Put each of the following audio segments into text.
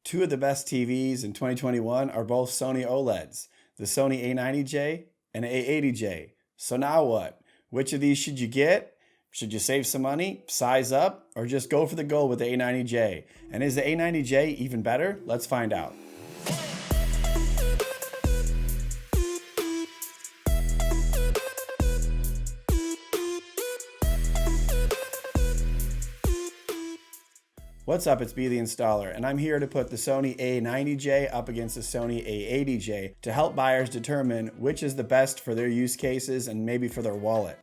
Two of the best TVs in 2021 are both Sony OLEDs, the Sony A90J and A80J. So now what? Which of these should you get? Should you save some money, size up, or just go for the gold with the A90J? And is the A90J even better? Let's find out. What's up, it's B the Installer, and I'm here to put the Sony A90J up against the Sony A80J to help buyers determine which is the best for their use cases and maybe for their wallet.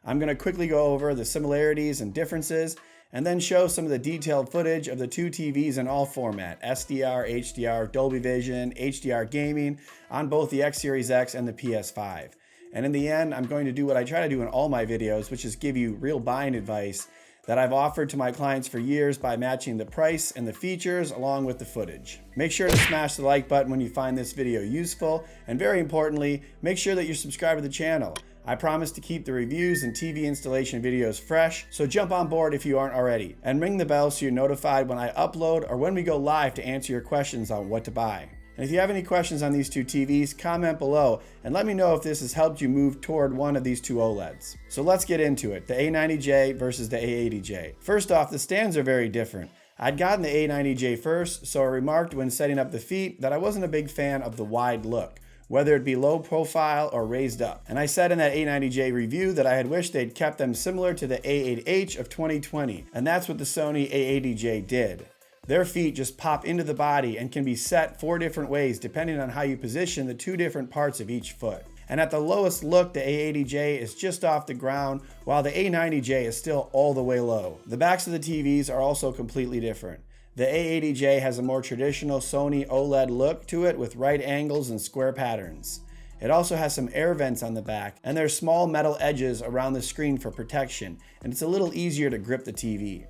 I'm going to quickly go over the similarities and differences and then show some of the detailed footage of the two TVs in all format, SDR, HDR, Dolby Vision, HDR gaming on both the X Series X and the PS5. And in the end, I'm going to do what I try to do in all my videos, which is give you real buying advice that I've offered to my clients for years by matching the price and the features along with the footage. Make sure to smash the like button when you find this video useful, and very importantly, make sure that you're subscribed to the channel. I promise to keep the reviews and TV installation videos fresh, so jump on board if you aren't already, and ring the bell so you're notified when I upload or when we go live to answer your questions on what to buy. And if you have any questions on these two TVs, comment below and let me know if this has helped you move toward one of these two OLEDs. So let's get into it, the A90J versus the A80J. First off, the stands are very different. I'd gotten the A90J first, so I remarked when setting up the feet that I wasn't a big fan of the wide look, whether it be low profile or raised up. And I said in that A90J review that I had wished they'd kept them similar to the A80H of 2020, and that's what the Sony A80J did. Their feet just pop into the body and can be set 4 different ways depending on how you position the 2 different parts of each foot. And at the lowest look, the A80J is just off the ground, while the A90J is still all the way low. The backs of the TVs are also completely different. The A80J has a more traditional Sony OLED look to it with right angles and square patterns. It also has some air vents on the back, and there's small metal edges around the screen for protection, and it's a little easier to grip the TV.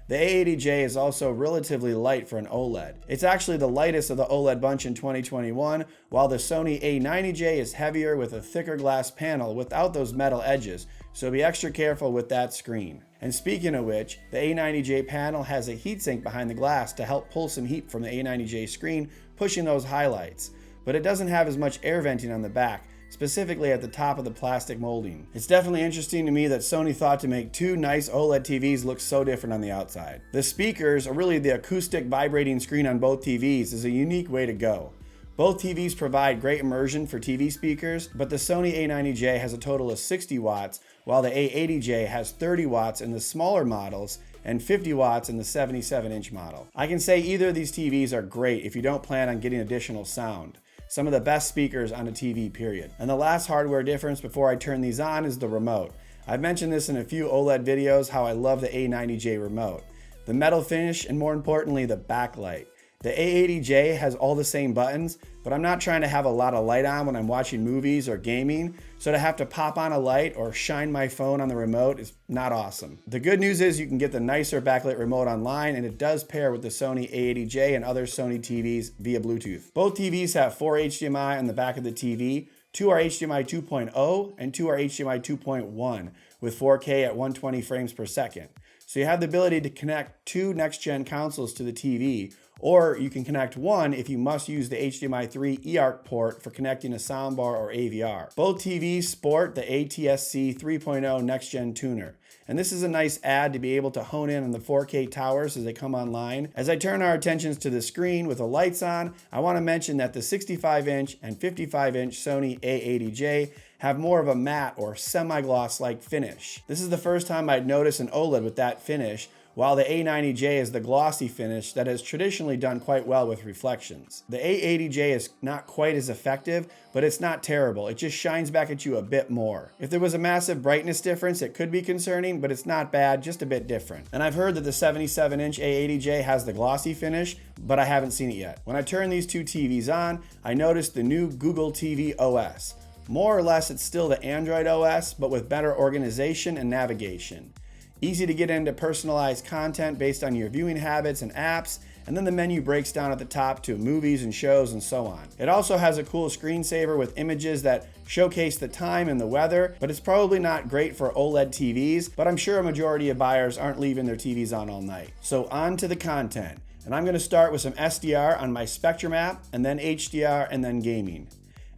The A80J is also relatively light for an OLED. It's actually the lightest of the OLED bunch in 2021, while the Sony A90J is heavier with a thicker glass panel without those metal edges, so be extra careful with that screen. And speaking of which, the A90J panel has a heatsink behind the glass to help pull some heat from the A90J screen, pushing those highlights. But it doesn't have as much air venting on the back, specifically at the top of the plastic molding. It's definitely interesting to me that Sony thought to make 2 nice OLED TVs look so different on the outside. The speakers, or really the acoustic vibrating screen on both TVs, is a unique way to go. Both TVs provide great immersion for TV speakers, but the Sony A90J has a total of 60 watts, while the A80J has 30 watts in the smaller models and 50 watts in the 77-inch model. I can say either of these TVs are great if you don't plan on getting additional sound. Some of the best speakers on a TV, period. And the last hardware difference before I turn these on is the remote. I've mentioned this in a few OLED videos how I love the A90J remote. The metal finish, and more importantly, the backlight. The A80J has all the same buttons, but I'm not trying to have a lot of light on when I'm watching movies or gaming, so to have to pop on a light or shine my phone on the remote is not awesome. The good news is you can get the nicer backlit remote online, and it does pair with the Sony A80J and other Sony TVs via Bluetooth. Both TVs have 4 HDMI on the back of the TV, 2 are HDMI 2.0 and 2 are HDMI 2.1 with 4K at 120 frames per second. So you have the ability to connect 2 next-gen consoles to the TV, or you can connect one if you must use the HDMI 3 eARC port for connecting a soundbar or AVR. Both TVs sport the ATSC 3.0 next-gen tuner. And this is a nice add to be able to hone in on the 4K towers as they come online. As I turn our attentions to the screen with the lights on, I want to mention that the 65-inch and 55-inch Sony A80J have more of a matte or semi-gloss-like finish. This is the first time I'd noticed an OLED with that finish, while the A90J is the glossy finish that has traditionally done quite well with reflections. The A80J is not quite as effective, but it's not terrible. It just shines back at you a bit more. If there was a massive brightness difference, it could be concerning, but it's not bad, just a bit different. And I've heard that the 77-inch A80J has the glossy finish, but I haven't seen it yet. When I turn these two TVs on, I noticed the new Google TV OS. More or less, it's still the Android OS, but with better organization and navigation. Easy to get into personalized content based on your viewing habits and apps, and then the menu breaks down at the top to movies and shows and so on. It also has a cool screensaver with images that showcase the time and the weather, but it's probably not great for OLED TVs, but I'm sure a majority of buyers aren't leaving their TVs on all night. So on to the content. And I'm going to start with some SDR on my Spectrum app, and then HDR, and then gaming.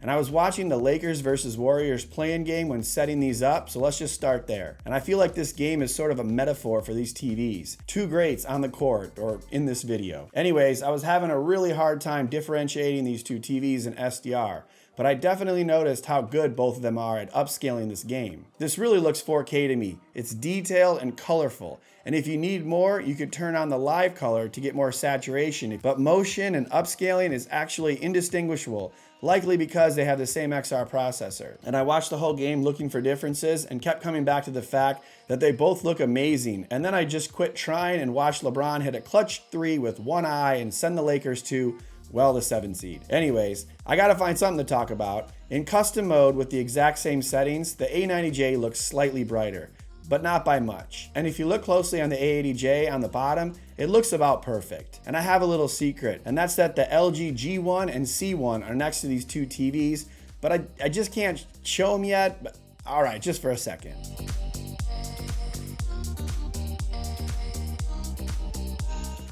And I was watching the Lakers versus Warriors play-in game when setting these up, so let's just start there. And I feel like this game is sort of a metaphor for these TVs. Two greats on the court, or in this video. Anyways, I was having a really hard time differentiating these two TVs in SDR, but I definitely noticed how good both of them are at upscaling this game. This really looks 4K to me. It's detailed and colorful. And if you need more, you could turn on the live color to get more saturation. But motion and upscaling is actually indistinguishable, likely because they have the same XR processor. And I watched the whole game looking for differences and kept coming back to the fact that they both look amazing. And then I just quit trying and watched LeBron hit a clutch 3 with one eye and send the Lakers to, well, the 7 seed. Anyways, I gotta find something to talk about. In custom mode with the exact same settings, the A90J looks slightly brighter, but not by much. And if you look closely on the A80J on the bottom, it looks about perfect. And I have a little secret, and that's that the LG G1 and C1 are next to these two TVs, but I just can't show them yet. But all right, just for a second.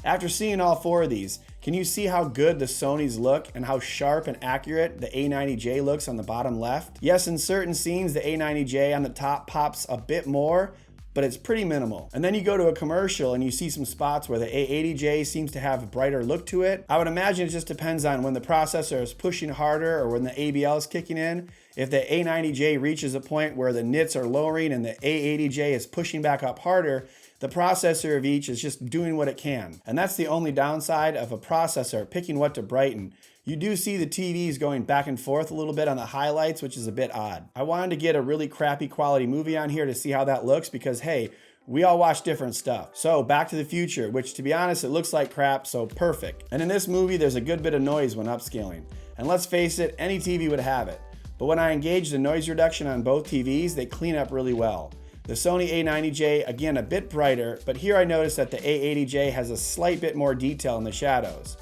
After seeing all four of these, can you see how good the Sonys look and how sharp and accurate the A90J looks on the bottom left? Yes, in certain scenes, the A90J on the top pops a bit more, but it's pretty minimal. And then you go to a commercial and you see some spots where the A80J seems to have a brighter look to it. I would imagine it just depends on when the processor is pushing harder or when the ABL is kicking in. If the A90J reaches a point where the nits are lowering and the A80J is pushing back up harder, the processor of each is just doing what it can. And that's the only downside of a processor picking what to brighten. You do see the TVs going back and forth a little bit on the highlights, which is a bit odd. I wanted to get a really crappy quality movie on here to see how that looks because, hey, we all watch different stuff. So Back to the Future, which to be honest, it looks like crap, so perfect. And in this movie, there's a good bit of noise when upscaling. And let's face it, any TV would have it. But when I engage the noise reduction on both TVs, they clean up really well. The Sony A90J, again, a bit brighter, but here I noticed that the A80J has a slight bit more detail in the shadows.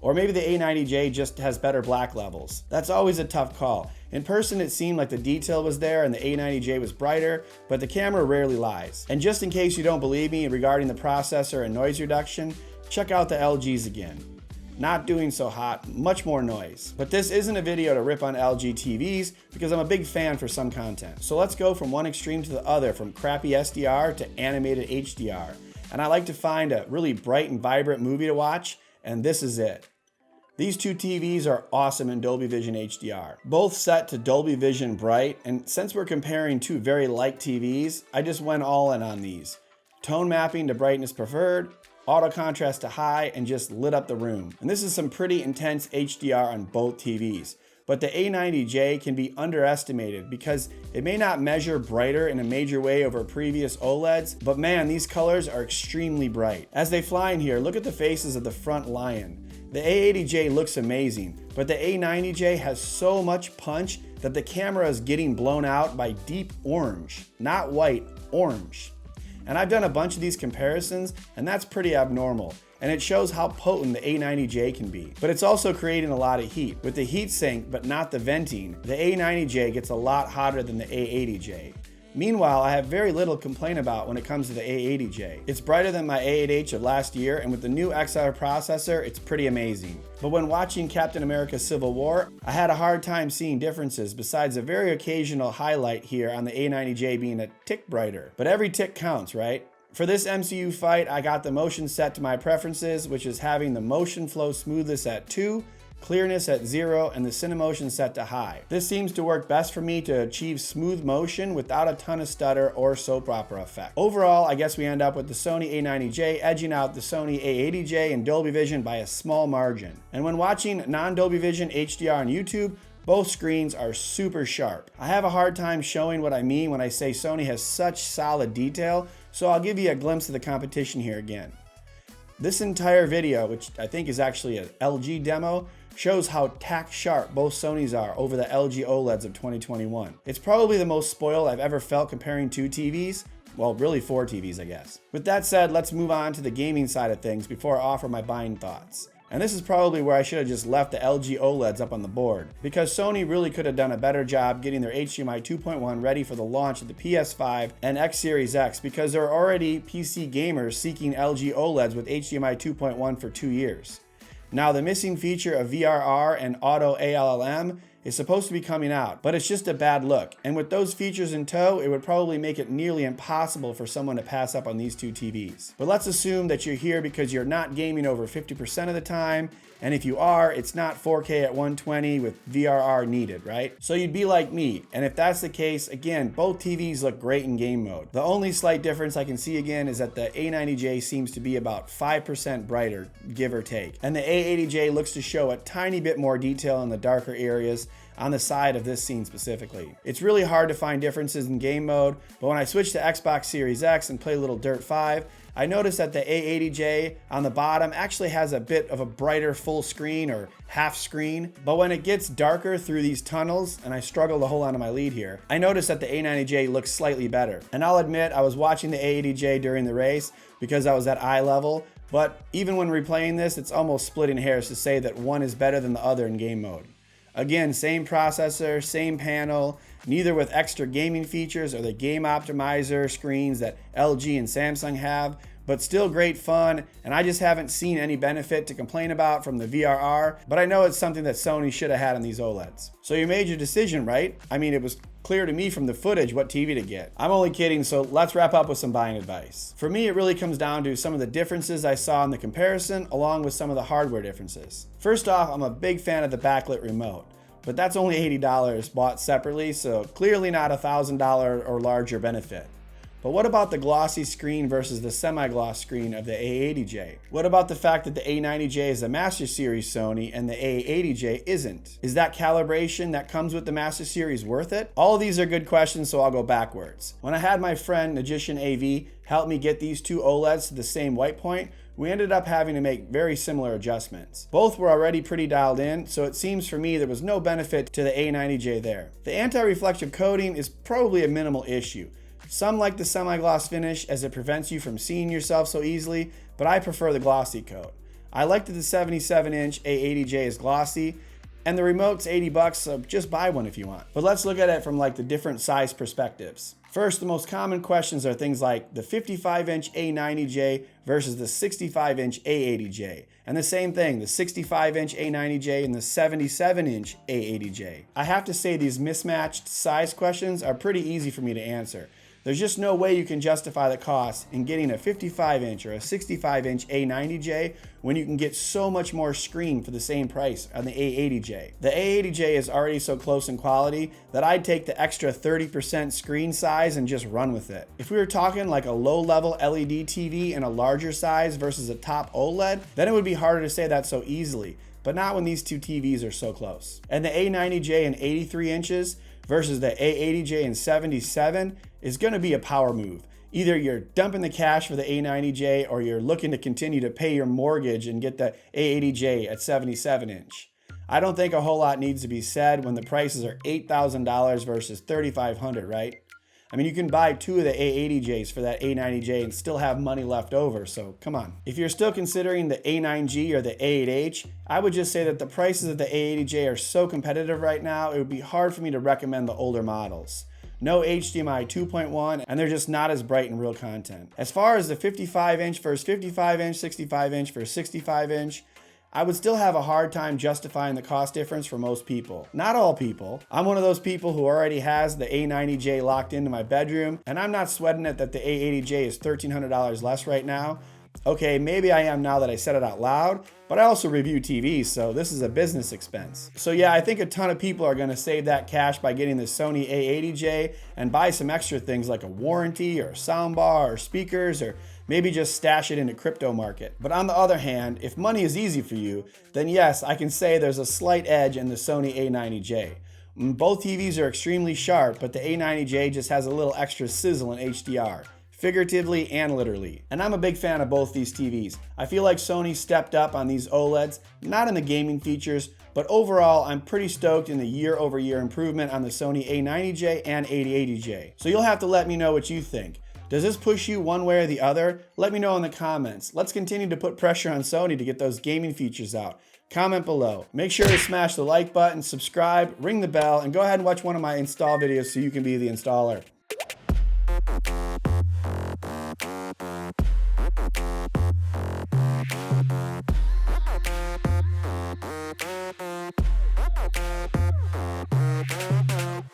Or maybe the A90J just has better black levels. That's always a tough call. In person, it seemed like the detail was there and the A90J was brighter, but the camera rarely lies. And just in case you don't believe me regarding the processor and noise reduction, check out the LGs again. Not doing so hot, much more noise. But this isn't a video to rip on LG TVs because I'm a big fan for some content. So let's go from one extreme to the other, from crappy SDR to animated HDR. And I like to find a really bright and vibrant movie to watch, and this is it. These two TVs are awesome in Dolby Vision HDR. Both set to Dolby Vision Bright, and since we're comparing two very like TVs, I just went all in on these. Tone mapping to brightness preferred, auto contrast to high, and just lit up the room. And this is some pretty intense HDR on both TVs. But the A90J can be underestimated because it may not measure brighter in a major way over previous OLEDs, but man, these colors are extremely bright. As they fly in here, look at the faces of the front lion. The A80J looks amazing, but the A90J has so much punch that the camera is getting blown out by deep orange, not white, orange. And I've done a bunch of these comparisons, and that's pretty abnormal. And it shows how potent the A90J can be. But it's also creating a lot of heat. With the heat sink, but not the venting, the A90J gets a lot hotter than the A80J. Meanwhile, I have very little to complain about when it comes to the A80J. It's brighter than my A8H of last year, and with the new XR processor, it's pretty amazing. But when watching Captain America Civil War, I had a hard time seeing differences besides a very occasional highlight here on the A90J being a tick brighter. But every tick counts, right? For this MCU fight, I got the motion set to my preferences, which is having the motion flow smoothness at 2, clearness at 0, and the Cinemotion set to high. This seems to work best for me to achieve smooth motion without a ton of stutter or soap opera effect. Overall, I guess we end up with the Sony A90J edging out the Sony A80J in Dolby Vision by a small margin. And when watching non-Dolby Vision HDR on YouTube, both screens are super sharp. I have a hard time showing what I mean when I say Sony has such solid detail, so I'll give you a glimpse of the competition here again. This entire video, which I think is actually an LG demo, shows how tack sharp both Sonys are over the LG OLEDs of 2021. It's probably the most spoiled I've ever felt comparing two TVs. Well, really 4 TVs, I guess. With that said, let's move on to the gaming side of things before I offer my buying thoughts. And this is probably where I should have just left the LG OLEDs up on the board, because Sony really could have done a better job getting their HDMI 2.1 ready for the launch of the PS5 and X Series X, because there are already PC gamers seeking LG OLEDs with HDMI 2.1 for 2 years. Now, the missing feature of VRR and Auto ALLM is supposed to be coming out, but it's just a bad look. And with those features in tow, it would probably make it nearly impossible for someone to pass up on these two TVs. But let's assume that you're here because you're not gaming over 50% of the time, and if you are, it's not 4K at 120 with VRR needed, right? So you'd be like me, and if that's the case, again, both TVs look great in game mode. The only slight difference I can see again is that the A90J seems to be about 5% brighter, give or take. And the A80J looks to show a tiny bit more detail in the darker areas on the side of this scene specifically. It's really hard to find differences in game mode, but when I switch to Xbox Series X and play a little Dirt 5, I noticed that the A80J on the bottom actually has a bit of a brighter full screen or half screen, but when it gets darker through these tunnels, and I struggle to hold on to my lead here, I noticed that the A90J looks slightly better. And I'll admit, I was watching the A80J during the race because I was at eye level, but even when replaying this, it's almost splitting hairs to say that one is better than the other in game mode. Again, same processor, same panel, neither with extra gaming features or the game optimizer screens that LG and Samsung have, but still great fun, and I just haven't seen any benefit to complain about from the VRR, but I know it's something that Sony should have had on these OLEDs. So you made your decision, right? I mean, it was clear to me from the footage what TV to get. I'm only kidding, so let's wrap up with some buying advice. For me, it really comes down to some of the differences I saw in the comparison, along with some of the hardware differences. First off, I'm a big fan of the backlit remote, but that's only $80 bought separately, so clearly not a $1,000 or larger benefit. But what about the glossy screen versus the semi-gloss screen of the A80J? What about the fact that the A90J is a Master Series Sony and the A80J isn't? Is that calibration that comes with the Master Series worth it? All of these are good questions, so I'll go backwards. When I had my friend Magician AV help me get these two OLEDs to the same white point, we ended up having to make very similar adjustments. Both were already pretty dialed in, so it seems for me there was no benefit to the A90J there. The anti-reflective coating is probably a minimal issue. Some like the semi-gloss finish as it prevents you from seeing yourself so easily, but I prefer the glossy coat. I like that the 77-inch A80J is glossy, and the remote's $80, so just buy one if you want. But let's look at it from like the different size perspectives. First, the most common questions are things like the 55-inch A90J versus the 65-inch A80J. And the same thing, the 65-inch A90J and the 77-inch A80J. I have to say these mismatched size questions are pretty easy for me to answer. There's just no way you can justify the cost in getting a 55-inch or a 65-inch A90J when you can get so much more screen for the same price on the A80J. The A80J is already so close in quality that I'd take the extra 30% screen size and just run with it. If we were talking like a low-level LED TV in a larger size versus a top OLED, then it would be harder to say that so easily, but not when these two TVs are so close. And the A90J in 83 inches versus the A80J in 77 is going to be a power move. Either you're dumping the cash for the A90J or you're looking to continue to pay your mortgage and get the A80J at 77-inch. I don't think a whole lot needs to be said when the prices are $8,000 versus $3,500, right? I mean, you can buy two of the A80Js for that A90J and still have money left over, so come on. If you're still considering the A9G or the A8H, I would just say that the prices of the A80J are so competitive right now, it would be hard for me to recommend the older models. No HDMI 2.1, and they're just not as bright in real content. As far as the 55-inch versus 55-inch, 65-inch versus 65-inch, I would still have a hard time justifying the cost difference for most people. Not all people. I'm one of those people who already has the A90J locked into my bedroom, and I'm not sweating it that the A80J is $1,300 less right now. Okay, maybe I am now that I said it out loud, but I also review TVs, so this is a business expense. So yeah, I think a ton of people are going to save that cash by getting the Sony A80J and buy some extra things like a warranty or a soundbar or speakers, or maybe just stash it in a crypto market. But on the other hand, if money is easy for you, then yes, I can say there's a slight edge in the Sony A90J. Both TVs are extremely sharp, but the A90J just has a little extra sizzle in HDR. Figuratively and literally. And I'm a big fan of both these TVs. I feel like Sony stepped up on these OLEDs, not in the gaming features, but overall I'm pretty stoked in the year-over-year improvement on the Sony A90J and A80J. So you'll have to let me know what you think. Does this push you one way or the other? Let me know in the comments. Let's continue to put pressure on Sony to get those gaming features out. Comment below. Make sure to smash the like button, subscribe, ring the bell, and go ahead and watch one of my install videos so you can be the installer.